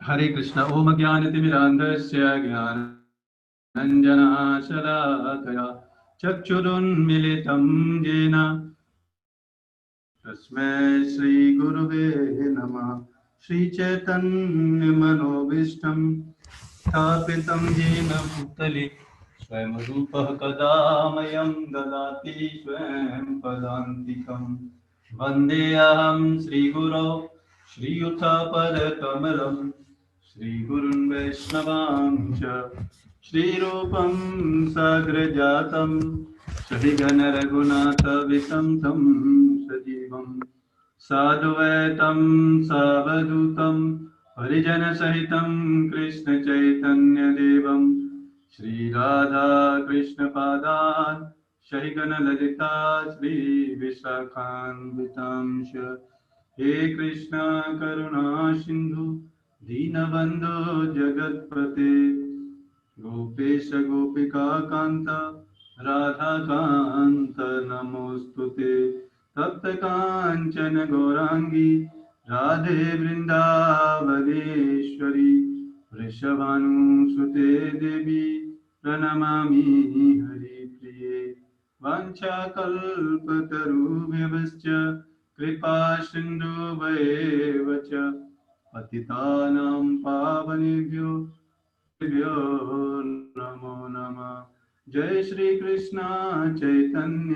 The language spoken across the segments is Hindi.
हरे कृष्ण। ओम ज्ञानतिमिरान्धस्य ज्ञानाञ्जनशलाकया चक्षुरुन्मिलितं येन तस्मै श्रीगुरुवे नमः। श्रीचैतन्यमनोभीष्टं स्थापितं येन भूतले स्वयं रूपः कदा मह्यं ददाति स्वयं पदान्तिकम्। वन्देऽहं श्रीगुरौ श्रीयुतपदकमलं श्रीगुरुन् वैष्णवांश्च श्रीरूपं साग्रजातं सहिगणरघुनाथवितं तं सजीवं साद्वैतं सावधूतं परिजनसहितं कृष्णचैतन्यदेवं श्रीराधा कृष्णपादान् सहिगणललिता श्रीविशाखान्वितांश। हे कृष्ण करुणा सिंधु दीनबंधु जगत्पते गोपेश गोपिका कांत राधा कांत नमोस्तुते। तप्त कांचन गौरांगी राधे वृंदावनेश्वरी वृषभानुसुते देवी प्रणमामि हरिप्रिये। वाञ्छाकल्पतरुभ्यश्च कृपा सिन्धुभ्येव च पतितानां पावनेभ्यो नमो नमः। जय श्री कृष्ण चैतन्य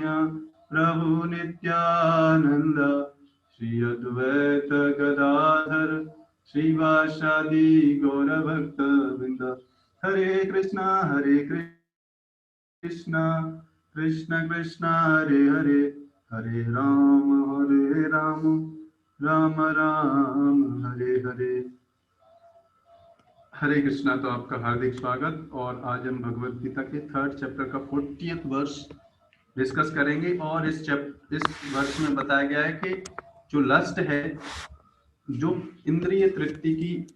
प्रभु नित्यानंद श्री अद्वैत गदाधर श्रीवासादि गौरभक्त वृंद। हरे कृष्णा कृष्ण कृष्ण हरे हरे, हरे राम राम राम हरे हरे। हरे कृष्णा। तो आपका हार्दिक स्वागत। और आज हम भगवत गीता के 3rd चैप्टर का 40th वर्ष डिस्कस करेंगे। और इस वर्ष में बताया गया है कि जो लस्ट है, जो इंद्रिय तृप्ति की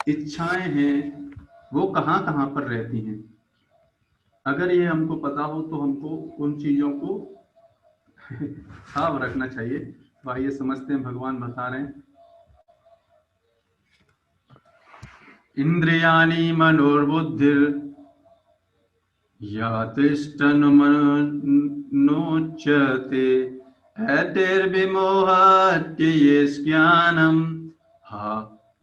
इच्छाएं हैं, वो कहाँ कहाँ पर रहती हैं। अगर ये हमको पता हो तो हमको उन चीजों को साफ रखना चाहिए। तो आइए समझते हैं, भगवान बता रहे हैं। इंद्रियाणि मनोर्बुद्धिर यातिष्ठन्मनोच्यते ऐतिर्विमोहात् ज्ञानम हा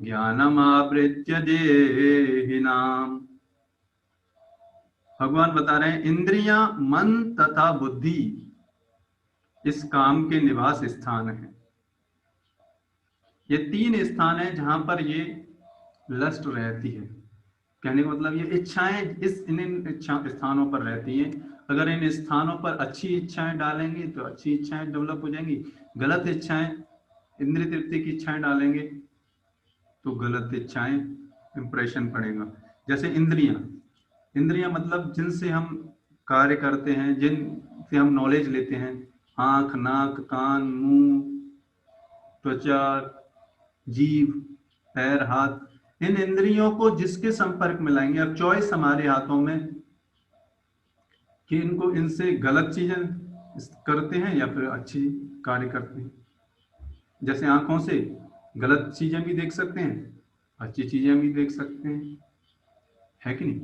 ज्ञानमावृत्य देहिनाम। भगवान बता रहे हैं, इंद्रियां, मन तथा बुद्धि इस काम के निवास स्थान है। ये 3 स्थान है जहां पर ये लस्ट रहती है। कहने का मतलब ये इच्छाएं इन स्थानों पर रहती हैं। अगर इन स्थानों पर अच्छी इच्छाएं डालेंगे तो अच्छी इच्छाएं डेवलप हो जाएंगी। गलत इच्छाएं, इंद्रिय तृप्ति की इच्छाएं डालेंगे तो गलत इच्छाएं इंप्रेशन पड़ेगा। जैसे इंद्रियां मतलब जिनसे हम कार्य करते हैं, जिनसे हम नॉलेज लेते हैं। आंख, नाक, कान, मुंह, त्वचा, जीभ, पैर, हाथ, इन इंद्रियों को जिसके संपर्क में लाएंगे। अब चॉइस हमारे हाथों में कि इनको इनसे गलत चीजें करते हैं या फिर अच्छी कार्य करते हैं। जैसे आंखों से गलत चीजें भी देख सकते हैं, अच्छी चीजें भी देख सकते हैं, है कि नहीं।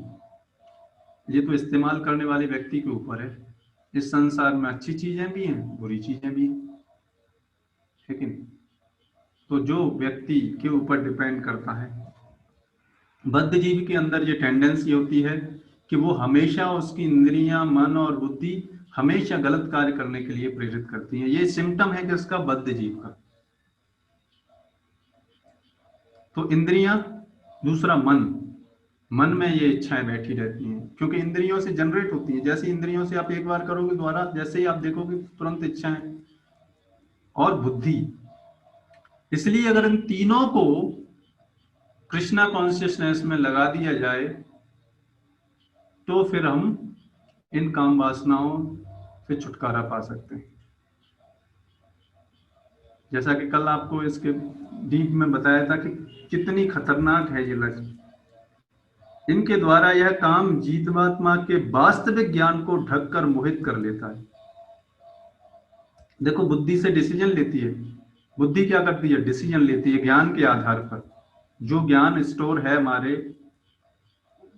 ये तो इस्तेमाल करने वाले व्यक्ति के ऊपर है। इस संसार में अच्छी चीजें भी हैं, बुरी चीजें भी हैं, है कि नहीं। तो जो व्यक्ति के ऊपर डिपेंड करता है। बद्ध जीव के अंदर ये टेंडेंसी होती है कि वो हमेशा, उसकी इंद्रियां, मन और बुद्धि हमेशा गलत कार्य करने के लिए प्रेरित करती हैं। ये सिम्टम है किसका? बद्ध जीव का। तो इंद्रियां, दूसरा मन में ये इच्छाएं बैठी रहती हैं, क्योंकि इंद्रियों से जनरेट होती हैं। जैसे इंद्रियों से आप एक बार करोगे, दोबारा जैसे ही आप देखोगे तुरंत इच्छाएं। और बुद्धि, इसलिए अगर इन तीनों को कृष्णा कॉन्शियसनेस में लगा दिया जाए तो फिर हम इन काम वासनाओं से छुटकारा पा सकते हैं। जैसा कि कल आपको इसके डीप में बताया था कि कितनी खतरनाक है ये लक्ष्य। इनके द्वारा यह काम जीवात्मा के वास्तविक ज्ञान को ढककर मोहित कर लेता है। देखो, बुद्धि से डिसीजन लेती है। बुद्धि क्या करती है? डिसीजन लेती है ज्ञान के आधार पर। जो ज्ञान स्टोर है हमारे,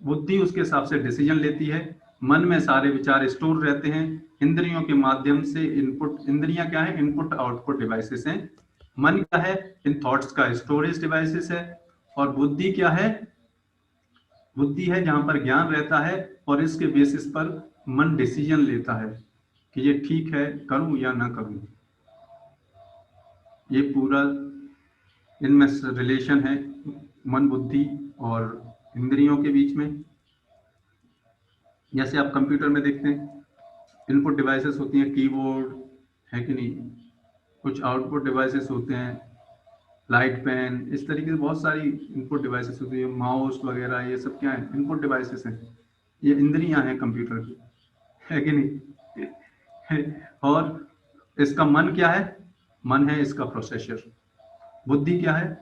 बुद्धि उसके हिसाब से डिसीजन लेती है। मन में सारे विचार स्टोर रहते हैं। इंद्रियों के माध्यम से इनपुट, इंद्रियां क्या है? इनपुट आउटपुट डिवाइसेस हैं। मन क्या है? इन थॉट्स का स्टोरेज डिवाइसेस है। और बुद्धि क्या है? बुद्धि है जहां पर ज्ञान रहता है और इसके बेसिस पर मन डिसीजन लेता है कि ये ठीक है, करूं या ना करूं। ये पूरा इनमें रिलेशन है मन, बुद्धि और इंद्रियों के बीच में। जैसे आप कंप्यूटर में देखते हैं, इनपुट डिवाइसेस होती हैं, कीबोर्ड है कि नहीं, कुछ आउटपुट डिवाइसेस होते हैं, लाइट पेन, इस तरीके से बहुत सारी इनपुट डिवाइसेस होती है, माउस वगैरह, ये सब क्या है? इनपुट डिवाइसेस हैं। ये इंद्रियां हैं कंप्यूटर की, है कि नहीं? और इसका मन क्या है? मन है इसका प्रोसेसर। बुद्धि क्या है?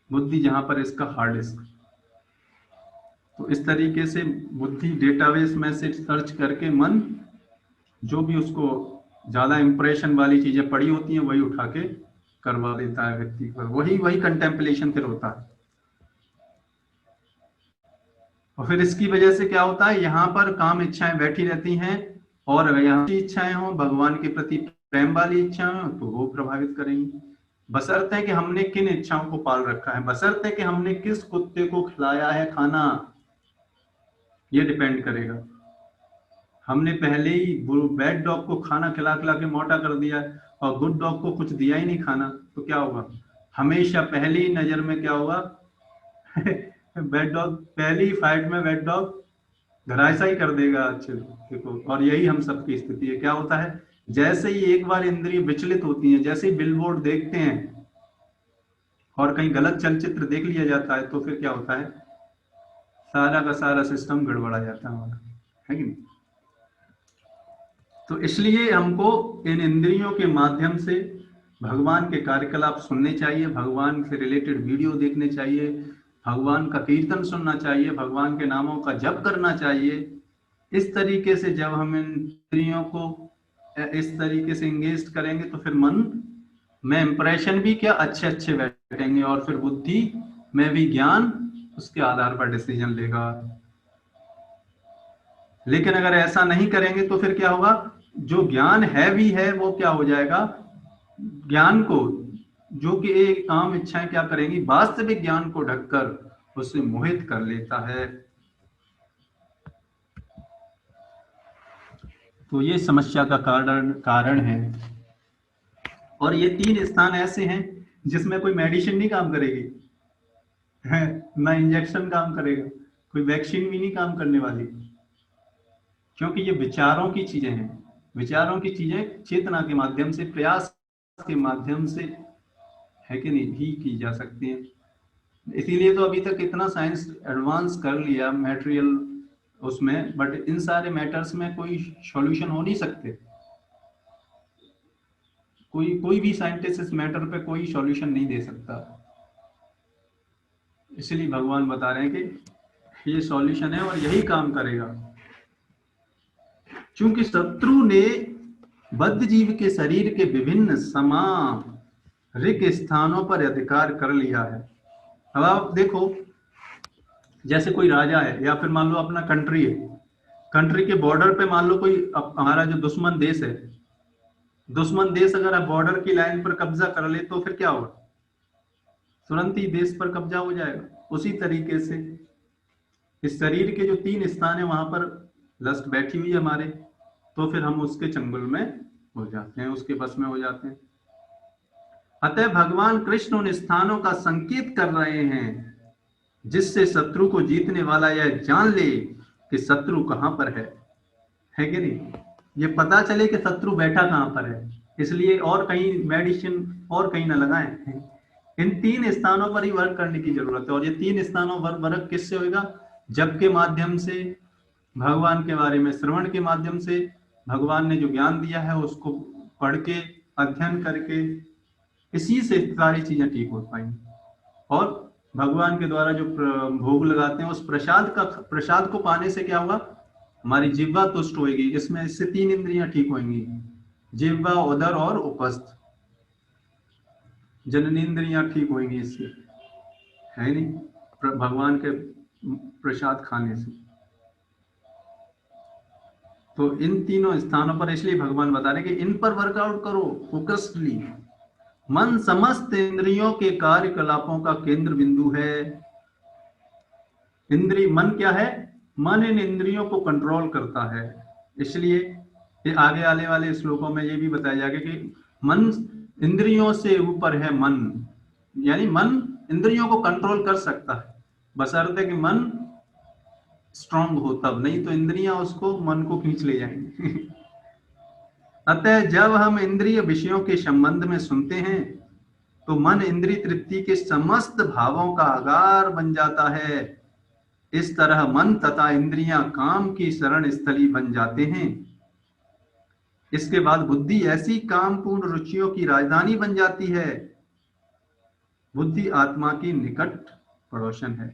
बुद्धि जहां पर इसका हार्ड डिस्क। तो इस तरीके से बुद्धि डेटाबेस में से सर्च करके मन जो भी उसको ज्यादा इंप्रेशन वाली चीजें पड़ी होती हैं वही उठा के करवा देता है व्यक्ति पर। वही वही कंटेम्पलेशन फिर होता है। और फिर इसकी वजह से क्या होता है? यहाँ पर काम इच्छाएं बैठी रहती हैं, और अगर यहाँ की इच्छाएं हो, भगवान के प्रति प्रेम वाली इच्छाएं हो, तो वो प्रभावित करेंगी। बशर्ते कि हमने किन इच्छाओं को पाल रखा है, बशर्ते कि हमने किस कुत्ते को खिलाया है खाना, ये डिपेंड करेगा। हमने पहले ही बैड डॉग को खाना खिला खिला के मोटा कर दिया और गुड डॉग को कुछ दिया ही नहीं खाना, तो क्या होगा? हमेशा पहली नजर में क्या होगा? बैड डॉग, पहली फाइट में बैड डॉग धराशायी ही कर देगा अच्छे को। और यही हम सबकी स्थिति है। क्या होता है? जैसे ही एक बार इंद्रिय विचलित होती है, जैसे ही बिलबोर्ड देखते हैं और कहीं गलत चलचित्र देख लिया जाता है, तो फिर क्या होता है? सारा का सारा सिस्टम गड़बड़ा जाता है हमारा, है कि नहीं? तो इसलिए हमको इन इंद्रियों के माध्यम से भगवान के कार्यकलाप सुनने चाहिए, भगवान से रिलेटेड वीडियो देखने चाहिए, भगवान का कीर्तन सुनना चाहिए, भगवान के नामों का जप करना चाहिए। इस तरीके से जब हम इन इंद्रियों को इस तरीके से इंगेज करेंगे तो फिर मन में इंप्रेशन भी क्या अच्छे अच्छे बैठेंगे, और फिर बुद्धि में भी ज्ञान उसके आधार पर डिसीजन लेगा। लेकिन अगर ऐसा नहीं करेंगे तो फिर क्या होगा? जो ज्ञान है भी है वो क्या हो जाएगा? ज्ञान को, जो कि एक काम इच्छाएं क्या करेंगी? वास्तविक ज्ञान को ढककर उसे मोहित कर लेता है। तो ये समस्या का कारण है। और ये 3 स्थान ऐसे हैं जिसमें कोई मेडिसिन नहीं काम करेगी, ना इंजेक्शन काम करेगा, कोई वैक्सीन भी नहीं काम करने वाली, क्योंकि ये विचारों की चीजें हैं। विचारों की चीजें चेतना के माध्यम से, प्रयास के माध्यम से, है कि नहीं, भी की जा सकती हैं। इसीलिए तो अभी तक इतना साइंस एडवांस कर लिया मटेरियल उसमें, बट इन सारे मैटर्स में कोई सॉल्यूशन हो नहीं सकते। कोई भी साइंटिस्ट इस मैटर पे कोई सॉल्यूशन नहीं दे सकता। इसलिए भगवान बता रहे हैं कि ये सॉल्यूशन है और यही काम करेगा। क्योंकि शत्रु ने बद्ध जीव के शरीर के विभिन्न सामरिक स्थानों पर अधिकार कर लिया है। अब आप देखो, जैसे कोई राजा है या फिर मान लो अपना कंट्री है, कंट्री के बॉर्डर पे मान लो कोई हमारा जो दुश्मन देश है, दुश्मन देश अगर आप बॉर्डर की लाइन पर कब्जा कर ले तो फिर क्या होगा? तुरंत ही देश पर कब्जा हो जाएगा। उसी तरीके से इस शरीर के जो 3 स्थान है वहां पर लस्ट बैठी हुई है हमारे, तो फिर हम उसके चंगुल में हो जाते हैं, उसके बस में हो जाते हैं। अतः भगवान कृष्ण उन स्थानों का संकेत कर रहे हैं जिससे शत्रु को जीतने वाला यह जान ले कि शत्रु कहां पर है कि नहीं? ये पता चले कि शत्रु बैठा कहां पर है, इसलिए और कहीं मेडिसिन और कहीं ना लगाएं। इन 3 स्थानों पर ही वर्क करने की जरूरत है। और ये 3 स्थानों पर वर्क किससे होगा? जप के माध्यम से, भगवान के बारे में श्रवण के माध्यम से, भगवान ने जो ज्ञान दिया है उसको पढ़ के, अध्ययन करके, इसी से सारी चीजें ठीक हो पाएंगी। और भगवान के द्वारा जो भोग लगाते हैं उस प्रसाद को पाने से क्या होगा? हमारी जिह्वा तुष्ट होगी। इससे 3 इंद्रियां ठीक होंगी, जिह्वा, उदर और उपस्थ, जननेंद्रियां ठीक होंगी इससे। है नहीं, भगवान के प्रसाद खाने से। तो इन तीनों स्थानों पर इसलिए भगवान बता रहे कि इन पर वर्कआउट करो फोकस्डली। मन समस्त इंद्रियों के कार्यकलापों का केंद्र बिंदु है। इंद्रिय मन क्या है? मन इन इंद्रियों को कंट्रोल करता है। इसलिए ये आगे आने वाले श्लोकों में ये भी बताया जाएगा कि मन इंद्रियों से ऊपर है। मन यानी मन इंद्रियों को कंट्रोल कर सकता है, बशर्ते कि मन स्ट्रांग हो तब, नहीं तो इंद्रियां उसको मन को खींच ले जाएंगी। अतः जब हम इंद्रिय विषयों के संबंध में सुनते हैं तो मन इंद्रिय तृप्ति के समस्त भावों का आगार बन जाता है। इस तरह मन तथा इंद्रियां काम की शरण स्थली बन जाते हैं। इसके बाद बुद्धि ऐसी कामपूर्ण रुचियों की राजधानी बन जाती है। बुद्धि आत्मा की निकट पड़ोसन है।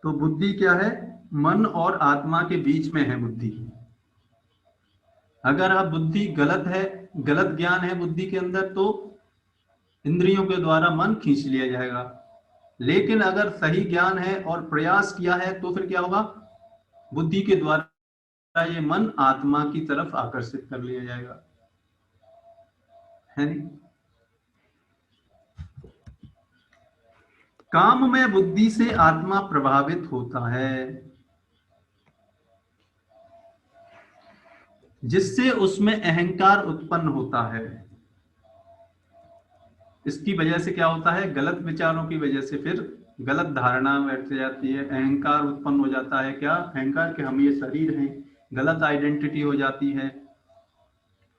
तो बुद्धि क्या है? मन और आत्मा के बीच में है बुद्धि। अगर आप बुद्धि गलत है, गलत ज्ञान है बुद्धि के अंदर, तो इंद्रियों के द्वारा मन खींच लिया जाएगा। लेकिन अगर सही ज्ञान है और प्रयास किया है तो फिर क्या होगा? बुद्धि के द्वारा ये मन आत्मा की तरफ आकर्षित कर लिया जाएगा, है नहीं? काम में बुद्धि से आत्मा प्रभावित होता है, जिससे उसमें अहंकार उत्पन्न होता है। इसकी वजह से क्या होता है? गलत विचारों की वजह से फिर गलत धारणा बैठ जाती है, अहंकार उत्पन्न हो जाता है। क्या अहंकार? कि हम ये शरीर हैं, गलत आइडेंटिटी हो जाती है।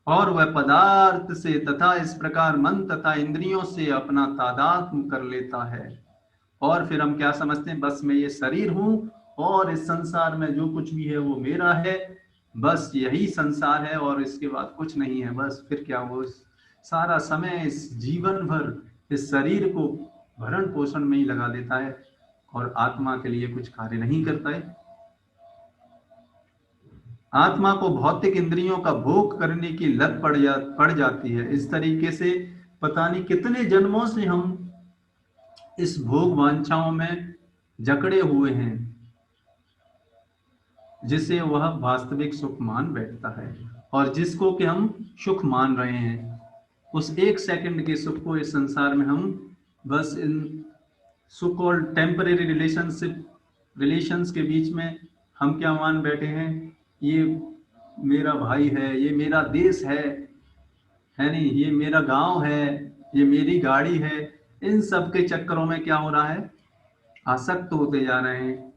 और वह पदार्थ से तथा इस प्रकार मन तथा इंद्रियों से अपना तादात्म्य कर लेता है। और फिर हम क्या समझते हैं? बस मैं ये शरीर हूं और इस संसार में जो कुछ भी है वो मेरा है, बस यही संसार है और इसके बाद कुछ नहीं है। बस फिर क्या, वो सारा समय इस जीवन भर इस शरीर को भरण पोषण में ही लगा देता है और आत्मा के लिए कुछ कार्य नहीं करता है। आत्मा को भौतिक इंद्रियों का भोग करने की लत पड़ जाती है। इस तरीके से पता नहीं कितने जन्मों से हम इस भोग वांछाओं में जकड़े हुए हैं, जिसे वह वास्तविक सुख मान बैठता है। और जिसको कि हम सुख मान रहे हैं, उस एक सेकंड के सुख को इस संसार में हम बस इन सो कॉल्ड टेम्परेरी रिलेशंस के बीच में हम क्या मान बैठे हैं? ये मेरा भाई है, ये मेरा देश है नहीं, ये मेरा गांव है, ये मेरी गाड़ी है। इन सब के चक्करों में क्या हो रहा है? आसक्त होते जा रहे हैं।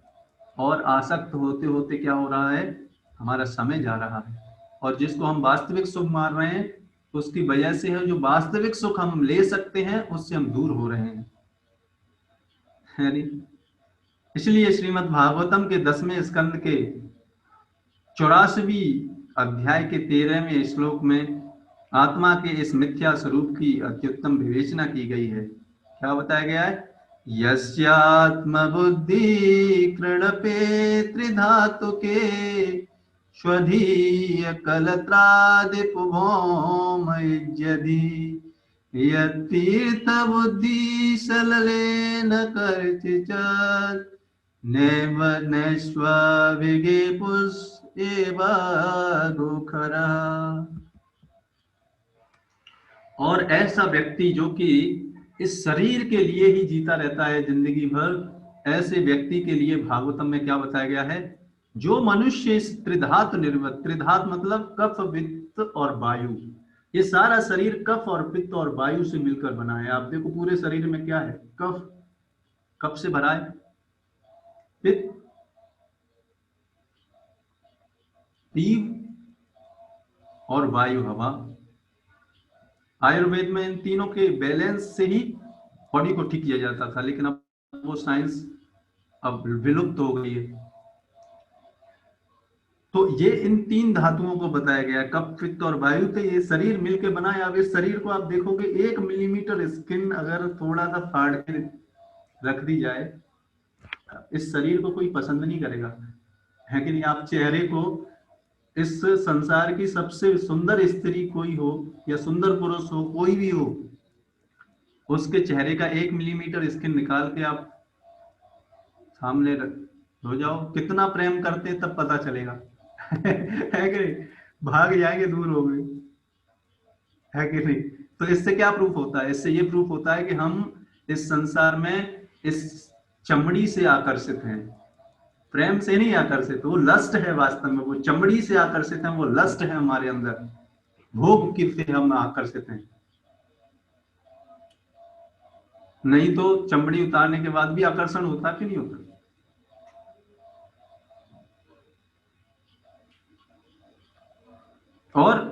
और आसक्त होते होते क्या हो रहा है? हमारा समय जा रहा है। और जिसको हम वास्तविक सुख मान रहे हैं, उसकी वजह से है जो वास्तविक सुख हम ले सकते हैं उससे हम दूर हो रहे हैं, है नहीं? इसलिए श्रीमद् भागवतम के 10वें स्कंद के 84वें अध्याय के 13वें श्लोक में आत्मा के इस मिथ्या स्वरूप की अत्युत्तम विवेचना की गई है। क्या बताया गया है? यस्यात्म बुद्धि कृणपे त्रिधातु के स्वधीय कलत्रादिपुभौमयज्यधि यतीर्थ बुद्धि सललेन कर्चिचत् नैव नैष्वाभिगे पुष् एव गोखरा। और ऐसा व्यक्ति जो कि इस शरीर के लिए ही जीता रहता है जिंदगी भर, ऐसे व्यक्ति के लिए भागवतम में क्या बताया गया है? जो मनुष्य इस त्रिधातु निर्मित, त्रिधात मतलब कफ वित्त और वायु, ये सारा शरीर कफ और पित्त और वायु से मिलकर बना है। आप देखो पूरे शरीर में क्या है? कफ, कफ से भरा है, पित्त पीव और वायु हवा। आयुर्वेद में इन तीनों के बैलेंस से ही बॉडी को ठीक किया जाता था, लेकिन अब वो साइंस अब विलुप्त हो गई है। तो ये इन तीन धातुओं को बताया गया, कफ पित्त और वायु। तो ये शरीर मिलके बना है। अब इस शरीर को आप देखोगे 1 मिलीमीटर स्किन अगर थोड़ा सा फाड़ के रख दी जाए, इस शरीर को कोई पसंद नहीं करेगा, है कि नहीं? आप चेहरे को, इस संसार की सबसे सुंदर स्त्री कोई हो या सुंदर पुरुष हो, कोई भी हो, उसके चेहरे का 1 मिलीमीटर स्किन निकाल के आप सामने हो जाओ, कितना प्रेम करते तब पता चलेगा। है कि नहीं? भाग जाएंगे, दूर हो गए, है कि नहीं? तो इससे क्या प्रूफ होता है? इससे ये प्रूफ होता है कि हम इस संसार में इस चमड़ी से आकर्षित हैं, प्रेम से नहीं आकर्षित। वो लस्ट है, वास्तव में वो चमड़ी से आकर्षित है, वो लस्ट है हमारे अंदर, भोग की से हम आकर्षित हैं। नहीं तो चमड़ी उतारने के बाद भी आकर्षण होता कि नहीं होता? और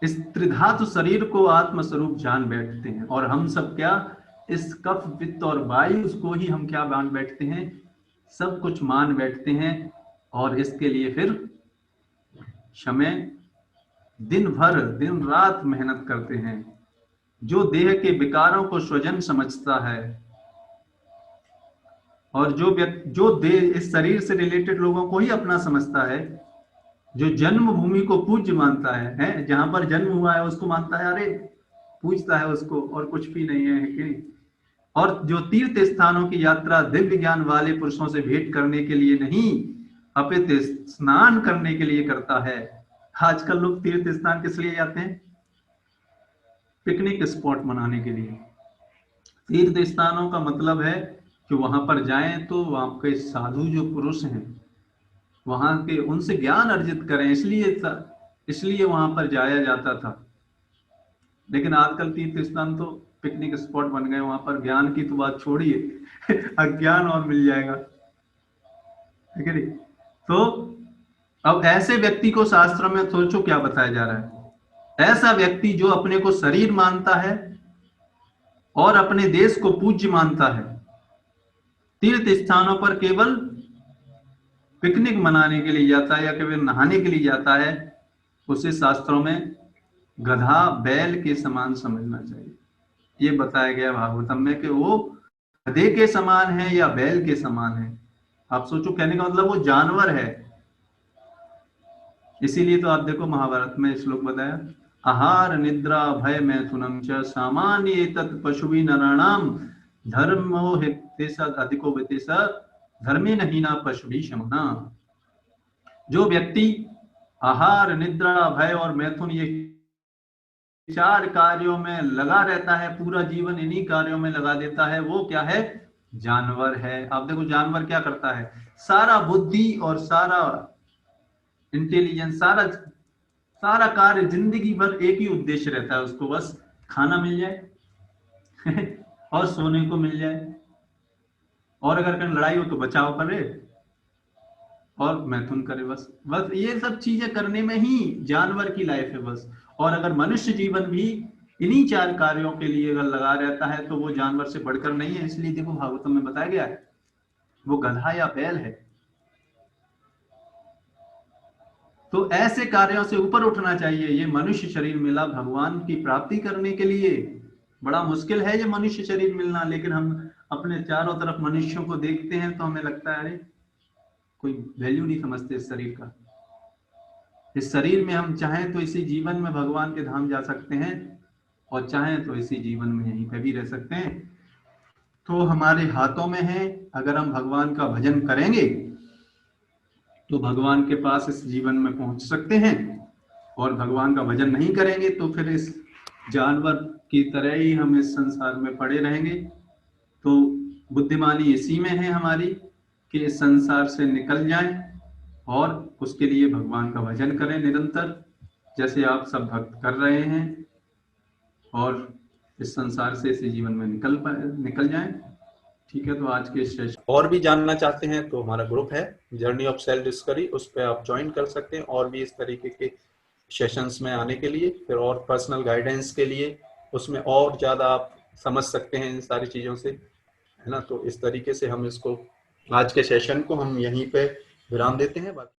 इस त्रिधातु शरीर को आत्मस्वरूप जान बैठते हैं, और हम सब क्या, इस कफ पित्त और वायु को ही हम क्या मान बैठते हैं, सब कुछ मान बैठते हैं। और इसके लिए फिर समय दिन भर दिन रात मेहनत करते हैं। जो देह के विकारों को स्वजन समझता है, और जो देह इस शरीर से रिलेटेड लोगों को ही अपना समझता है, जो जन्मभूमि को पूज्य मानता है, जहां पर जन्म हुआ है उसको मानता है, अरे पूजता है उसको, और कुछ भी नहीं है कि। और जो तीर्थ स्थानों की यात्रा दिव्य ज्ञान वाले पुरुषों से भेंट करने के लिए नहीं, अपितु स्नान करने के लिए करता है। आजकल लोग तीर्थ स्थान किस लिए जाते हैं? पिकनिक स्पॉट मनाने के लिए। तीर्थ स्थानों का मतलब है कि वहां पर जाएं तो वहां के साधु जो पुरुष हैं वहां के, उनसे ज्ञान अर्जित करें, इसलिए वहां पर जाया जाता था। लेकिन आजकल तीर्थ स्थान तो पिकनिक स्पॉट बन गए, वहां पर ज्ञान की तो बात छोड़िए, अज्ञान और मिल जाएगा, ठीक है? तो अब ऐसे व्यक्ति को शास्त्रों में सोचो क्या बताया जा रहा है। ऐसा व्यक्ति जो अपने को शरीर मानता है और अपने देश को पूज्य मानता है, तीर्थ स्थानों पर केवल पिकनिक मनाने के लिए जाता है या केवल नहाने के लिए जाता है, उसे शास्त्रों में गधा बैल के समान समझना चाहिए। ये बताया गया भागवतम में कि वो गधे के समान है या बैल के समान है। आप सोचो, कहने का मतलब वो जानवर है। इसीलिए तो आप देखो महाभारत में श्लोक बताया, आहार निद्रा भय मैथुनम च सामान्य तत् पशुभि नराणाम धर्मो हेतेसद अधिको वितेसद धर्मे नहीं ना पशुभि शमना। जो व्यक्ति आहार निद्रा भय और मैथुन, ये 4 कार्यों में लगा रहता है, पूरा जीवन इन्हीं कार्यों में लगा देता है, वो क्या है? जानवर है। आप देखो जानवर क्या करता है, सारा बुद्धि और सारा इंटेलिजेंस, सारा कार्य जिंदगी भर एक ही उद्देश्य रहता है उसको, बस खाना मिल जाए और सोने को मिल जाए, और अगर कहीं लड़ाई हो तो बचाव करे और मैथुन करे, बस ये सब चीजें करने में ही जानवर की लाइफ है बस। और अगर मनुष्य जीवन भी इन्हीं 4 कार्यों के लिए अगर लगा रहता है तो वो जानवर से बढ़कर नहीं है। इसलिए देखो भागवतम में बताया गया है वो गधा या बैल है। तो ऐसे कार्यों से ऊपर उठना चाहिए। ये मनुष्य शरीर मिला भगवान की प्राप्ति करने के लिए। बड़ा मुश्किल है ये मनुष्य शरीर मिलना, लेकिन हम अपने चारों तरफ मनुष्यों को देखते हैं तो हमें लगता है अरे कोई वैल्यू नहीं समझते इस शरीर का। इस शरीर में हम चाहें तो इसी जीवन में भगवान के धाम जा सकते हैं, और चाहें तो इसी जीवन में यहीं पे भी रह सकते हैं। तो हमारे हाथों में है, अगर हम भगवान का भजन करेंगे तो भगवान के पास इस जीवन में पहुंच सकते हैं, और भगवान का भजन नहीं करेंगे तो फिर इस जानवर की तरह ही हम इस संसार में पड़े रहेंगे। तो बुद्धिमानी इसी में है हमारी कि इस संसार से निकल जाएं और उसके लिए भगवान का भजन करें निरंतर, जैसे आप सब भक्त कर रहे हैं, और इस संसार से इसी जीवन में निकल जाएं। ठीक है, तो आज के सेशन और भी जानना चाहते हैं तो हमारा ग्रुप है जर्नी ऑफ सेल्फ डिस्कवरी, उस पर आप ज्वाइन कर सकते हैं, और भी इस तरीके के सेशंस में आने के लिए, फिर और पर्सनल गाइडेंस के लिए, उसमें और ज़्यादा आप समझ सकते हैं इन सारी चीज़ों से, है ना। तो इस तरीके से हम इसको, आज के सेशन को हम यहीं पे विराम देते हैं।